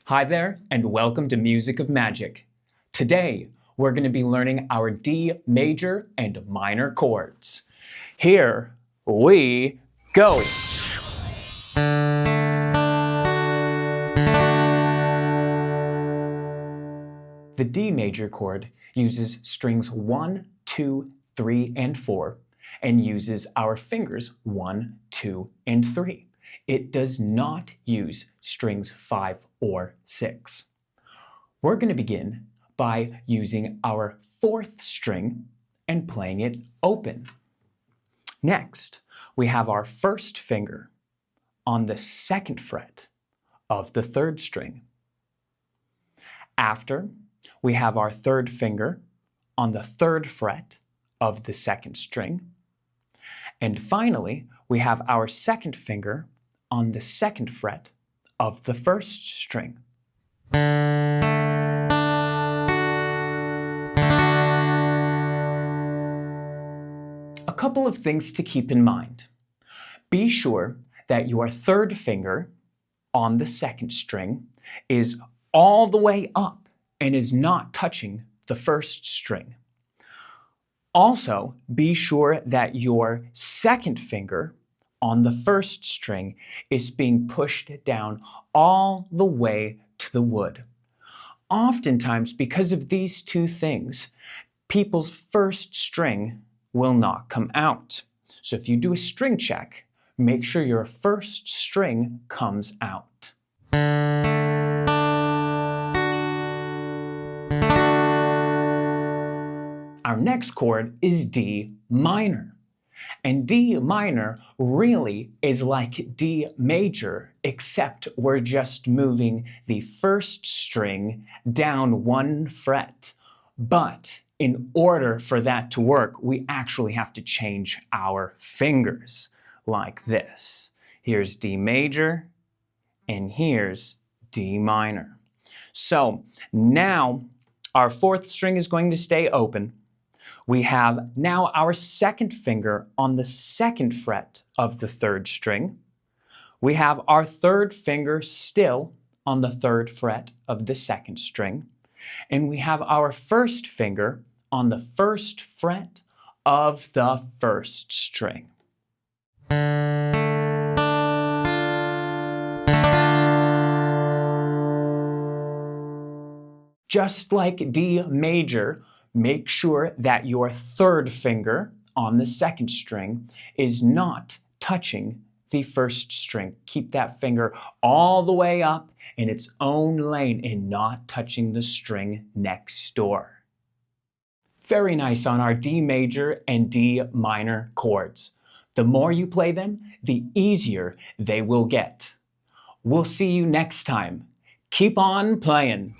Hi there, and welcome to Music of Magic. Today, we're going to be learning our D major and minor chords. Here we go. The D major chord uses strings 1, 2, 3, and 4, and uses our fingers 1, 2, and 3. It does not use strings 5 or 6. We're going to begin by using our 4th string and playing it open. Next, we have our 1st finger on the 2nd fret of the 3rd string. After, we have our 3rd finger on the 3rd fret of the 2nd string. And finally, we have our 2nd finger on the 2nd fret of the 1st string. A couple of things to keep in mind. Be sure that your 3rd finger on the 2nd string is all the way up and is not touching the 1st string. Also, be sure that your 2nd finger on the 1st string is being pushed down all the way to the wood. Oftentimes, because of these two things, people's 1st string will not come out. So if you do a string check, make sure your 1st string comes out. Our next chord is D minor. And D minor really is like D major, except we're just moving the 1st string down 1 fret. But in order for that to work, we actually have to change our fingers like this. Here's D major, and here's D minor. So now our 4th string is going to stay open. We have now our 2nd finger on the 2nd fret of the 3rd string. We have our 3rd finger still on the 3rd fret of the 2nd string. And we have our 1st finger on the 1st fret of the 1st string. Just like D major, make sure that your 3rd finger on the 2nd string is not touching the 1st string. Keep that finger all the way up in its own lane and not touching the string next door. Very nice on our D major and D minor chords. The more you play them, the easier they will get. We'll see you next time. Keep on playing.